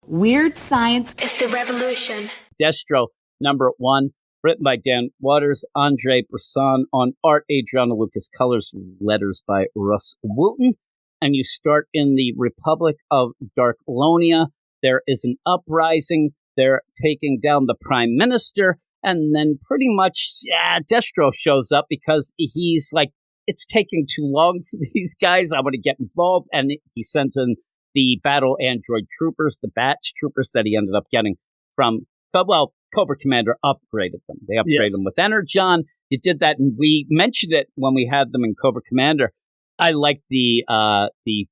Weird science is the revolution. Destro, #1, written by Dan Waters, Andre Bresson, on art, Adriana Lucas, colors, letters by Russ Wooten. And you start in the Republic of Darklonia. There is an uprising. They're taking down the prime minister. And then pretty much Destro shows up because he's like, it's taking too long for these guys. I want to get involved. And he sends in the battle android troopers, the batch troopers that he ended up getting from, well, Cobra Commander upgraded them. They upgraded them with Energon. You did that, and we mentioned it when we had them in Cobra Commander. I like the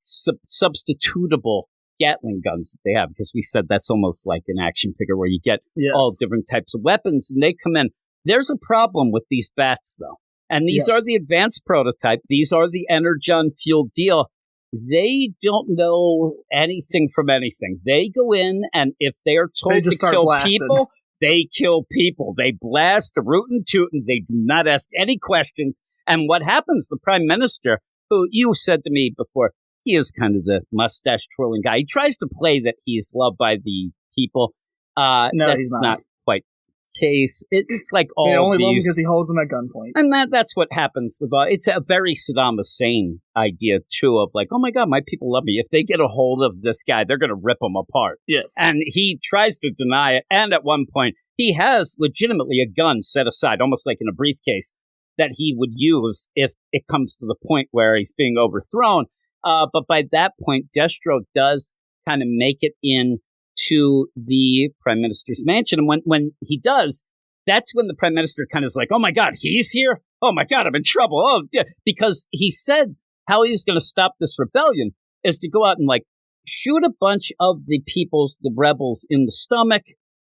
substitutable Gatling guns that they have, because we said that's almost like an action figure where you get all different types of weapons, and they come in. There's a problem with these bats, though. And these are the advanced prototype. These are the Energon-fueled deal. They don't know anything from anything. They go in, and if they are told to kill people, they kill people. They blast, root and toot, and they do not ask any questions. And what happens, the prime minister, who you said to me before, he is kind of the mustache-twirling guy. He tries to play that he's loved by the people. No, that's he's not quite the case. It's like all they only love him these, because he holds them at gunpoint. and that's what happens with it's a very Saddam Hussein idea too, of like, oh my God, my people love me. If they get a hold of this guy, they're going to rip him apart. Yes, and he tries to deny it. And at one point, he has legitimately a gun set aside, almost like in a briefcase, that he would use if it comes to the point where he's being overthrown. But by that point, Destro does kind of make it in to the prime minister's mansion. And when he does, that's when the prime minister kind of is like, oh my God, he's here? Oh my God, I'm in trouble. Oh, yeah. Because he said how he was going to stop this rebellion is to go out and like shoot a bunch of the rebels in the stomach,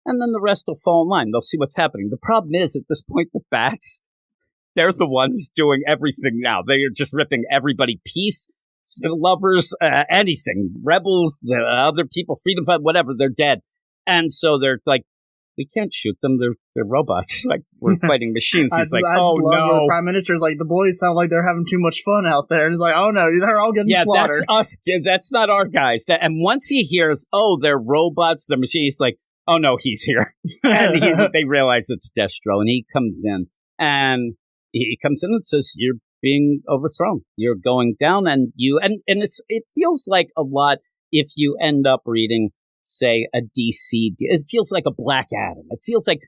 and then the rest will fall in line. They'll see what's happening. The problem is, at this point, the bats, they're the ones doing everything now. They are just ripping everybody, peace lovers, anything, rebels, the other people, freedom fight, whatever, they're dead. And so they're like, we can't shoot them. They're robots. Like, we're fighting machines. He's like, oh no. The prime minister's like, the boys sound like they're having too much fun out there. And he's like, oh no, they're all getting slaughtered. Yeah, that's us. That's not our guys. And once he hears, oh, they're robots, they're machines, he's like, oh no, he's here. And they realize it's Destro, and he comes in. And he comes in and says, you're being overthrown. You're going down, and it feels like a lot if you end up reading, say, a DC. It feels like a Black Adam. It feels like,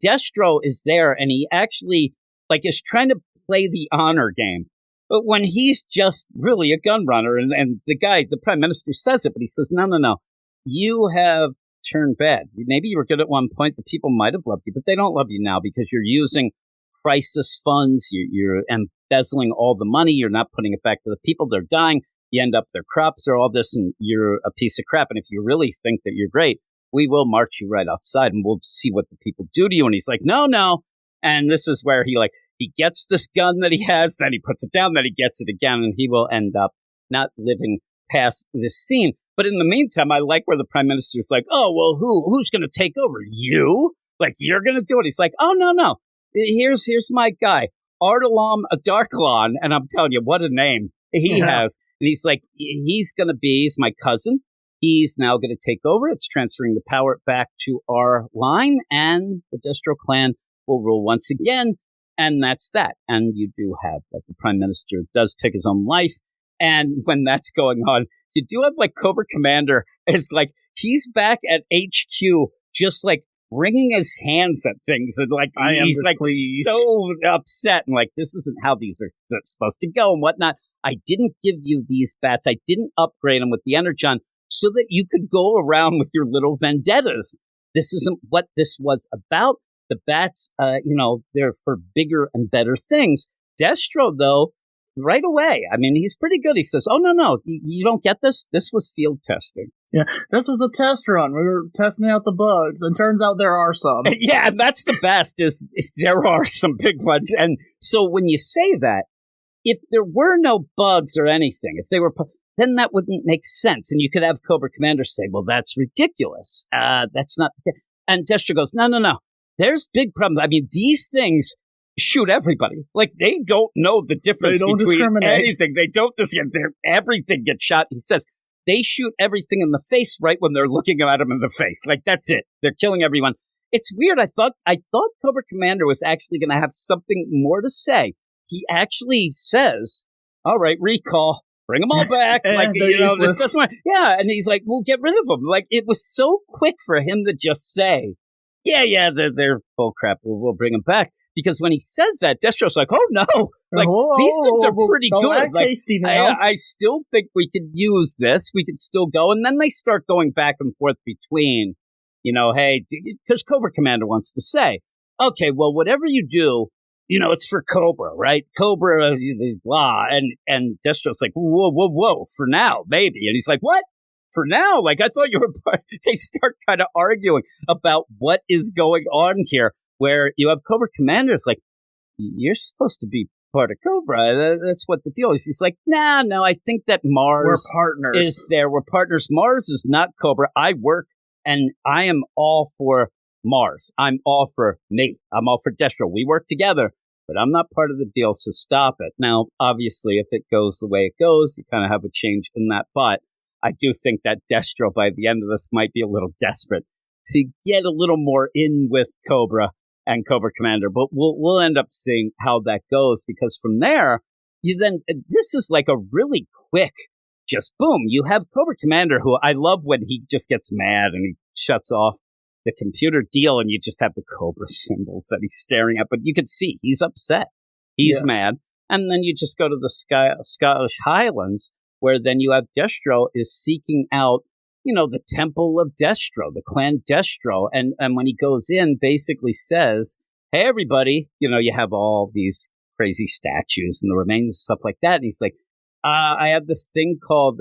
Destro is there, and he actually like is trying to play the honor game. But when he's just really a gun runner, and the prime minister says it, but he says, no, you have turned bad. Maybe you were good at one point. The people might have loved you, but they don't love you now because you're using crisis funds. You're embezzling all the money. You're not putting it back to the people. They're dying. You end up, their crops are all this, and you're a piece of crap. And if you really think that you're great, we will march you right outside, and we'll see what the people do to you. And he's like, no. And this is where he gets this gun that he has, then he puts it down, then he gets it again, and he will end up not living past this scene. But in the meantime, I like where the prime minister's like, oh, well, who's going to take over? You? Like, you're going to do it? He's like, oh, no. Here's my guy, Artelam Darklon, and I'm telling you, what a name he has. And he's like, he's my cousin. He's now going to take over. It's transferring the power back to our line, and the Destro clan will rule once again. And that's that. And you do have that the prime minister does take his own life. And when that's going on, you do have like Cobra Commander is like, he's back at HQ, just like wringing his hands at things, and like he's like so upset, and like, this isn't how these are supposed to go and whatnot. I didn't give you these bats. I didn't upgrade them with the Energon so that you could go around with your little vendettas. This isn't what this was about. The bats, they're for bigger and better things. Destro, though, right away, I mean, he's pretty good. He says, oh, no, you don't get this? This was field testing. Yeah, this was a test run. We were testing out the bugs, and turns out there are some. Yeah, and that's the best, is there are some big ones. And so when you say that, if there were no bugs or anything, if they were, then that wouldn't make sense. And you could have Cobra Commander say, well, that's ridiculous. That's not. And Destro goes, no. There's big problems. I mean, these things shoot everybody. Like, they don't know the difference between anything. They don't discriminate. Everything gets shot. He says, they shoot everything in the face right when they're looking at him in the face. Like, that's it. They're killing everyone. It's weird. I thought Cobra Commander was actually going to have something more to say. He actually says, all right, recall. Bring them all back. Like, this doesn't work. Yeah, and he's like, we'll get rid of them. Like, it was so quick for him to just say, yeah, they're bull crap. We'll bring them back. Because when he says that, Destro's like, oh no, like these things are pretty good. Like, tasty now. I still think we could use this. We could still go. And then they start going back and forth between, hey, because Cobra Commander wants to say, okay, well, whatever you do, it's for Cobra, right? Cobra, blah. And Destro's like, whoa, for now, maybe. And he's like, what? For now? Like, I thought you were part. They start kind of arguing about what is going on here, where you have Cobra Commanders like, you're supposed to be part of Cobra. That's what the deal is. He's like, no, I think that Mars We're partners. is there. We're partners. Mars is not Cobra. I work, and I am all for Mars. I'm all for me. I'm all for Destro. We work together, but I'm not part of the deal, so stop it. Now, obviously, if it goes the way it goes, you kind of have a change in that, but I do think that Destro, by the end of this, might be a little desperate to get a little more in with Cobra and Cobra Commander, but we'll end up seeing how that goes, because from there, this is like a really quick, just boom, you have Cobra Commander, who I love when he just gets mad and he shuts off the computer deal, and you just have the Cobra symbols that he's staring at, but you can see he's upset. He's mad. And then you just go to the Scottish Highlands, where then you have Destro is seeking out, the Temple of Destro, the clan Destro. And when he goes in, basically says, hey, everybody, you have all these crazy statues and the remains and stuff like that. And he's like, I have this thing called,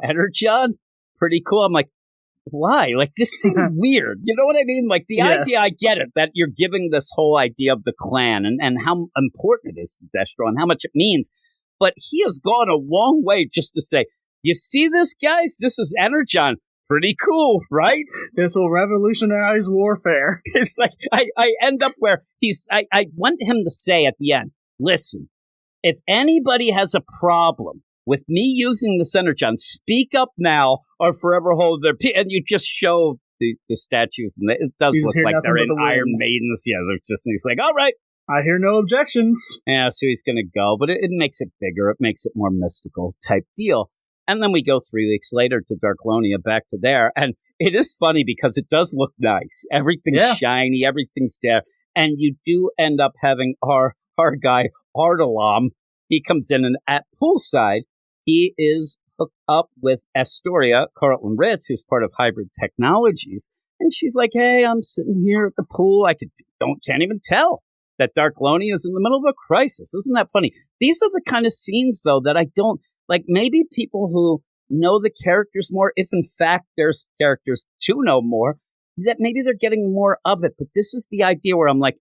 Energon. Pretty cool. I'm like, why? Like, this seemed weird. You know what I mean? Like, the idea, I get it, that you're giving this whole idea of the clan and how important it is to Destro and how much it means. But he has gone a long way just to say, you see this, guys? This is Energon. Pretty cool, right? This will revolutionize warfare. It's like, I end up where I want him to say at the end, listen, if anybody has a problem with me using this Energon, speak up now or forever hold their peace. And you just show the statues, and it does look like they're in Iron Maidens. Yeah, they're just, and he's like, all right. I hear no objections. Yeah, so he's going to go, but it makes it bigger. It makes it more mystical type deal. And then we go 3 weeks later to Darklonia, back to there. And it is funny because it does look nice. Everything's shiny. Everything's there. And you do end up having our guy, Ardalam. He comes in, and at poolside, he is hooked up with Astoria, Carlton Ritz, who's part of Hybrid Technologies. And she's like, hey, I'm sitting here at the pool. Can't even tell that Darklonia is in the middle of a crisis. Isn't that funny? These are the kind of scenes, though, that I don't like. Maybe people who know the characters more, if in fact there's characters to know more, that maybe they're getting more of it. But this is the idea where I'm like,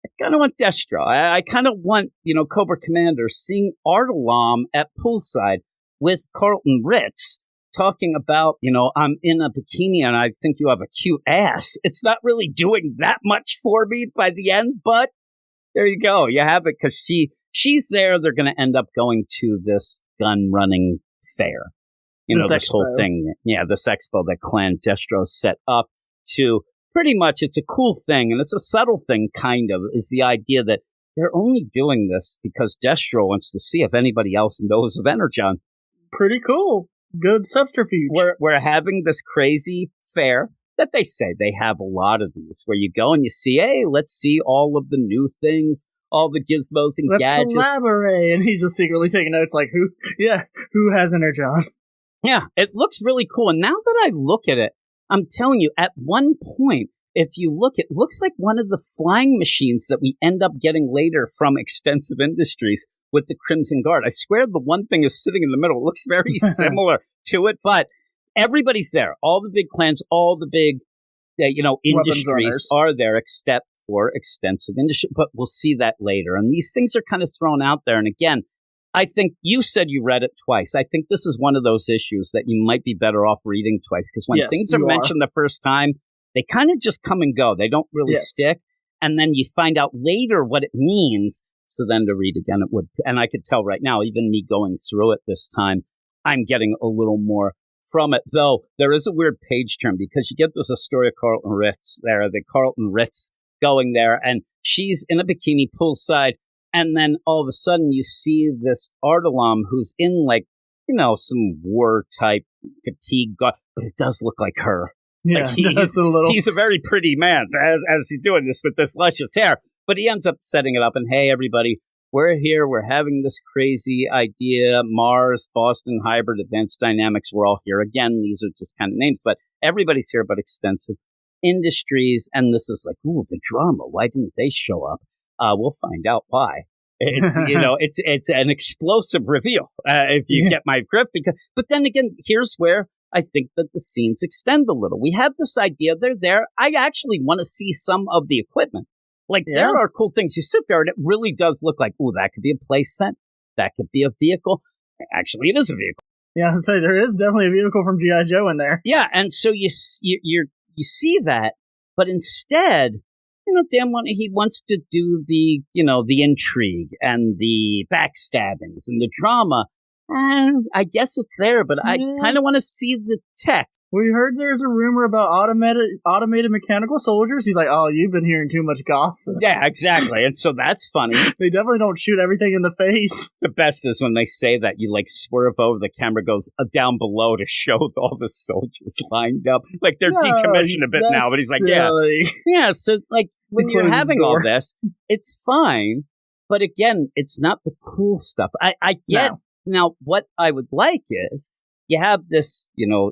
I kind of want Destro. I kind of want, Cobra Commander seeing Ardalam at poolside with Carlton Ritz talking about, I'm in a bikini and I think you have a cute ass. It's not really doing that much for me by the end, but there you go. You have it, because she's there. They're going to end up going to this gun running fair. This whole thing. Yeah, this expo that Clan Destro set up to pretty much, it's a cool thing, and it's a subtle thing, kind of, is the idea that they're only doing this because Destro wants to see if anybody else knows of Energon. Pretty cool. Good subterfuge. We're having this crazy fair that they say they have a lot of these, where you go and you see, hey, let's see all of the new things, all the gizmos and gadgets. Let's collaborate. And he's just secretly taking notes like, who has Energon? Yeah, it looks really cool. And now that I look at it, I'm telling you, at one point, if you look, it looks like one of the flying machines that we end up getting later from Extensive Industries with the Crimson Guard. I swear the one thing is sitting in the middle. It looks very similar to it, but everybody's there. All the big clans, all the big, industries are there, except for Extensive Industry. But we'll see that later. And these things are kind of thrown out there. And again, I think you said you read it twice. I think this is one of those issues that you might be better off reading twice, because when things are mentioned the first time, they kind of just come and go. They don't really stick. And then you find out later what it means. So then to read again, it would. And I could tell right now, even me going through it this time, I'm getting a little more from it, though there is a weird page turn because you get this Astoria Carlton Ritz there, the Carlton Ritz going there, and she's in a bikini poolside, and then all of a sudden you see this Artelam who's in like, some war type fatigue, but it does look like her. Yeah, like he's a very pretty man as he's doing this with this luscious hair, but he ends up setting it up and, hey, everybody, we're here. We're having this crazy idea. Mars, Boston Hybrid, Advanced Dynamics. We're all here again. These are just kind of names, but everybody's here, but Extensive Industries. And this is like, ooh, the drama. Why didn't they show up? We'll find out why. It's, it's an explosive reveal, if you get my grip. But then again, here's where I think that the scenes extend a little. We have this idea. They're there. I actually want to see some of the equipment. Like, there are cool things. You sit there, and it really does look like, ooh, that could be a place set. That could be a vehicle. Actually, it is a vehicle. Yeah, so there is definitely a vehicle from G.I. Joe in there. Yeah, and so you see that, but instead, he wants to do the, the intrigue and the backstabbings and the drama. And I guess it's there, but I kind of want to see the tech. We heard there's a rumor about automated mechanical soldiers. He's like, oh, you've been hearing too much gossip. Yeah, exactly. And so that's funny. They definitely don't shoot everything in the face. The best is when they say that, you like swerve over, the camera goes down below to show all the soldiers lined up. Like they're decommissioned a bit now, but he's like, silly. Yeah. So like when you're having all this, it's fine. But again, it's not the cool stuff. I get. Now, what I would like is you have this,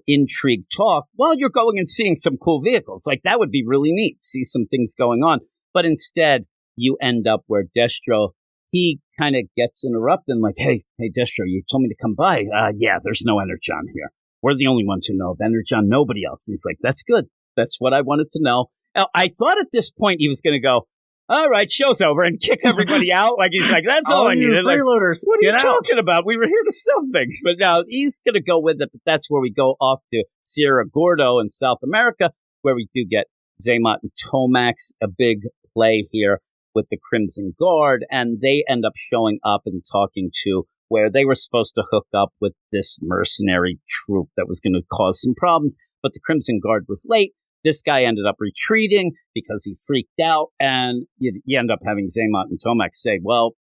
intrigue talk while you're going and seeing some cool vehicles. Like, that would be really neat, see some things going on. But instead, you end up where Destro, he kind of gets interrupted and like, hey, Destro, you told me to come by. Yeah, there's no Energon here. We're the only ones who know of Energon, nobody else. And he's like, that's good. That's what I wanted to know. Now, I thought at this point he was going to go, all right, show's over, and kick everybody out. Like, he's like, that's all I needed. Freeloaders, what are you talking about? We were here to sell things. But now he's going to go with it. But that's where we go off to Sierra Gordo in South America, where we do get Xamot and Tomax, a big play here with the Crimson Guard. And they end up showing up and talking to where they were supposed to hook up with this mercenary troop that was going to cause some problems. But the Crimson Guard was late. This guy ended up retreating because he freaked out, and you end up having Xamot and Tomax say, well,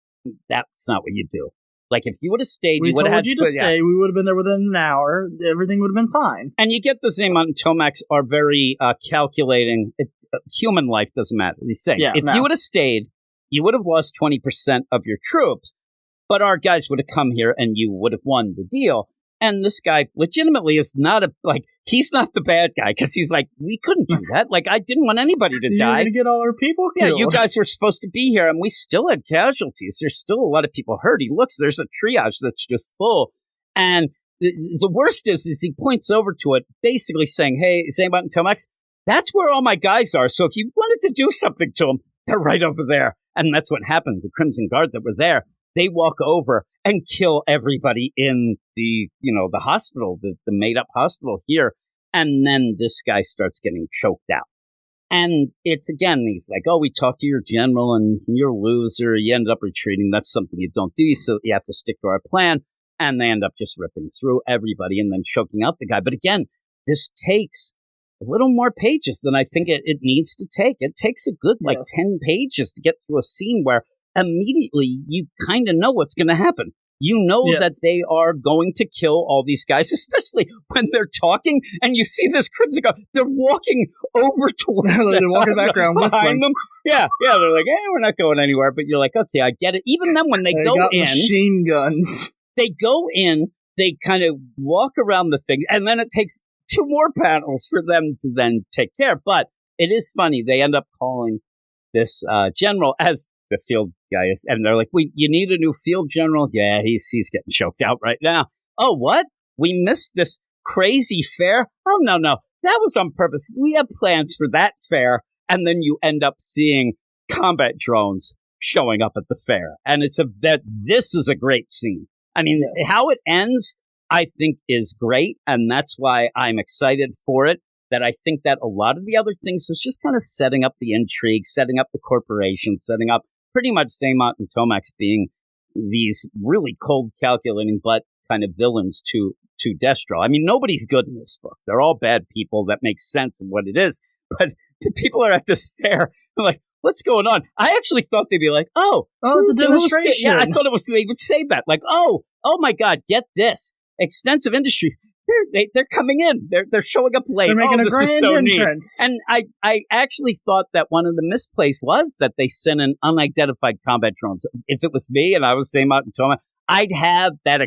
that's not what you do. Like, if you would have stayed, we told you to stay, we would have been there within an hour, everything would have been fine. And you get the Xamot and Tomax are very calculating. Human life doesn't matter. They say, if you would have stayed, you would have lost 20% of your troops, but our guys would have come here and you would have won the deal. And this guy legitimately is not he's not the bad guy, because he's like, we couldn't do that. Like, I didn't want anybody to die. You're going to get all our people killed. Yeah, you guys were supposed to be here, and we still had casualties. There's still a lot of people hurt. He looks, there's a triage that's just full. And the worst is he points over to it, basically saying, hey, Xamot and Tomax, that's where all my guys are. So if you wanted to do something to them, they're right over there. And that's what happened. The Crimson Guard that were there, they walk over and kill everybody in the hospital, the made-up hospital here. And then this guy starts getting choked out. And it's, again, he's like, oh, we talked to your general and you're a loser. You ended up retreating. That's something you don't do. So you have to stick to our plan. And they end up just ripping through everybody and then choking out the guy. But again, this takes a little more pages than I think it needs to take. It takes a good 10 pages to get through a scene where immediately you kind of know what's going to happen. You know that they are going to kill all these guys, especially when they're talking and you see this Crimson Guard. They're walking over towards them. They're walking background behind them. Yeah. They're like, we're not going anywhere. But you're like, okay, I get it. Even then, when they go got in, machine guns. They go in, they kind of walk around the thing, and then it takes 2 more panels for them to then take care. But it is funny. They end up calling this general as the field guy is, and they're like, you need a new field general? Yeah, he's getting choked out right now. Oh, what? We missed this crazy fair? Oh, no. That was on purpose. We have plans for that fair. And then you end up seeing combat drones showing up at the fair. And this is a great scene. I mean, how it ends, I think, is great. And that's why I'm excited for it. That I think that a lot of the other things is just kind of setting up the intrigue, setting up the corporation, setting up pretty much Xamot and Tomax being these really cold, calculating, but kind of villains to Destro. I mean, nobody's good in this book. They're all bad people. That makes sense of what it is. But the people are at this fair, like, what's going on? I actually thought they'd be like, it's a demonstration. Yeah, I thought it was, they would say that. Like, oh my God, get this. Extensive Industries. They're coming in. They're showing up late. They're making a this grand is so entrance. neat. And I actually thought that one of the misplays was that they sent in unidentified combat drones. If it was me and I was saying out in Toma, I'd have that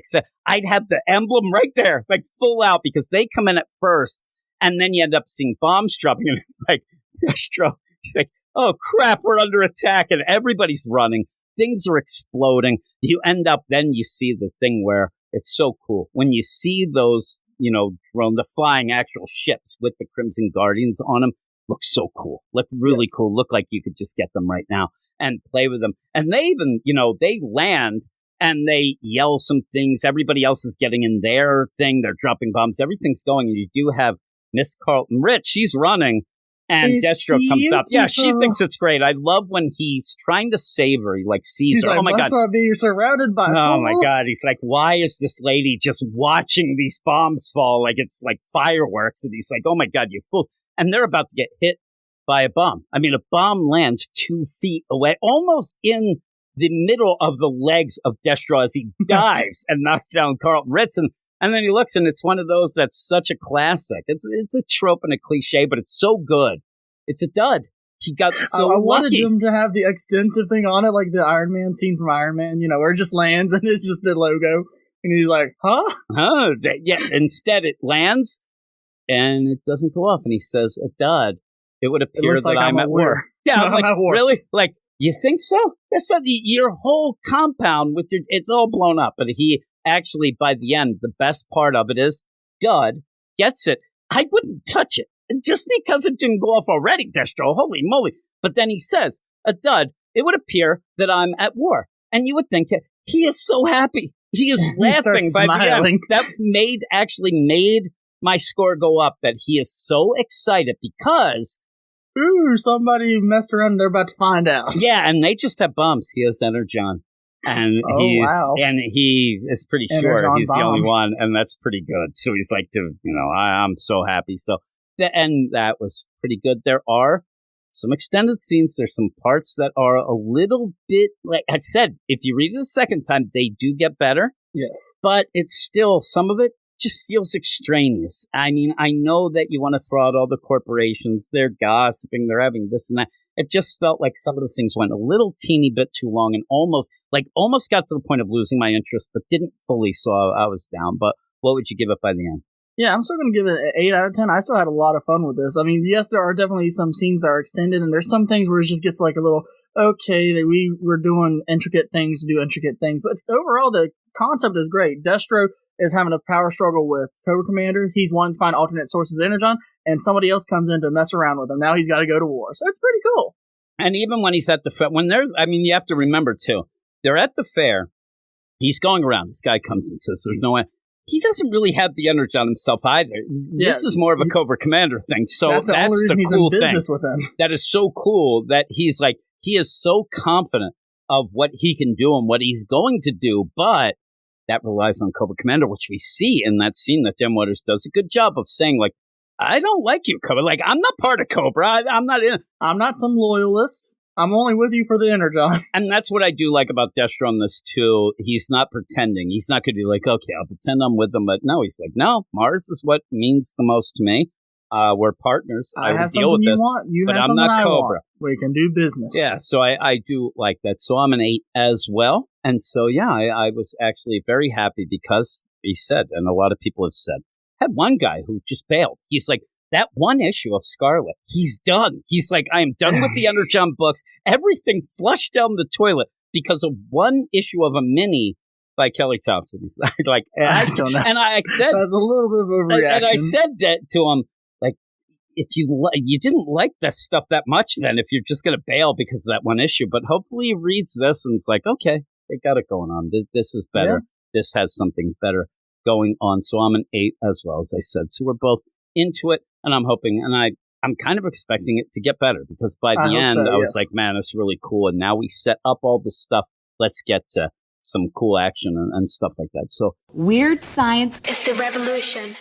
I'd have the emblem right there, like full out, because they come in at first, and then you end up seeing bombs dropping, and it's like Destro. He's like, oh crap, we're under attack, and everybody's running. Things are exploding. You end up, then you see the thing where it's so cool when you see those, the flying actual ships with the Crimson Guardians on them. Look so cool. Look really cool. Look like you could just get them right now and play with them. And they even, they land and they yell some things. Everybody else is getting in their thing. They're dropping bombs. Everything's going. And you do have Miss Carlton Rich. She's running. And it's Destro comes up. Yeah, she beautiful. thinks it's great. I love when he's trying to save her. He sees He's her. like, Oh my God. You're surrounded by Oh my fools. God. He's like, why is this lady just watching these bombs fall like it's like fireworks? And he's like, oh my God, you fool. And they're about to get hit by a bomb. I mean, a bomb lands 2 feet away, almost in the middle of the legs of Destro as he dives and knocks down Carlton Ritz. And then he looks, and it's one of those that's such a classic. It's a trope and a cliche, but it's so good. It's a dud. He got so I wanted lucky. him to have the extensive thing on it, like the Iron Man scene from Iron Man, where it just lands and it's just the logo. And he's like, huh? Yeah, instead it lands, and it doesn't go off. And he says, a dud. It would appear that I'm at war. Yeah, I'm like, at war. Really? Like, you think so? That's not your whole compound it's all blown up. But he actually, by the end, the best part of it is, dud gets it. I wouldn't touch it. Just because it didn't go off already, Destro, holy moly. But then he says, a dud, it would appear that I'm at war. And you would think, he is so happy. He is laughing by the end. That actually made my score go up, that he is so excited because... Ooh, somebody messed around and they're about to find out. Yeah, and they just have bombs. He has Energon. And he is pretty sure Energon he's bomb. the only one, and that's pretty good. So he's like, I'm so happy. So that was pretty good. There are some extended scenes. There's some parts that are a little bit, like I said, if you read it a second time, they do get better. Yes. But it's still, some of it just feels extraneous. I mean, I know that you want to throw out all the corporations. They're gossiping. They're having this and that. It just felt like some of the things went a little teeny bit too long and almost got to the point of losing my interest, but didn't fully. So I was down. But what would you give it by the end? Yeah, I'm still going to give it an 8 out of 10. I still had a lot of fun with this. I mean, yes, there are definitely some scenes that are extended, and there's some things where it just gets like a little, okay, that we're doing intricate things to do intricate things. But overall, the concept is great. Destro is having a power struggle with Cobra Commander. He's wanting to find alternate sources of Energon, and somebody else comes in to mess around with him. Now he's got to go to war. So it's pretty cool. And even when he's at the fair, you have to remember too, they're at the fair. He's going around. This guy comes and says, there's no way. He doesn't really have the Energon himself either. This is more of a Cobra Commander thing. So that's the only reason cool he's in business thing. With him. That is so cool that he is so confident of what he can do and what he's going to do, but that relies on Cobra Commander, which we see in that scene that Dim Waters does a good job of saying, like, I don't like you, Cobra. Like, I'm not part of Cobra. I'm not in it. I'm not some loyalist. I'm only with you for the Energon. And that's what I do like about Destro on this, too. He's not pretending. He's not going to be like, okay, I'll pretend I'm with them. But no, he's like, no, Mars is what means the most to me. We're partners. I have deal with something you this, want. You but have I'm something not I Cobra. want. We can do business. Yeah, so I do like that. So I'm an 8 as well. And so, yeah, I was actually very happy because he said, and a lot of people have said, I had one guy who just bailed. He's like, that one issue of Scarlet, he's done. He's like, I am done with the Energon books. Everything flushed down the toilet because of one issue of a mini by Kelly Thompson. He's like, I don't know. And I said, that's a little bit of a overreaction. and I said that to him, like, if you didn't like this stuff that much, then if you're just going to bail because of that one issue, but hopefully he reads this and it's like, okay, they got it going on. This is better. Yeah. This has something better going on. So I'm an 8 as well, as I said. So we're both into it. And I'm hoping, and I'm kind of expecting it to get better because by the end, I was like, man, it's really cool. And now we set up all this stuff. Let's get to some cool action and stuff like that. So Weird Science is the revolution.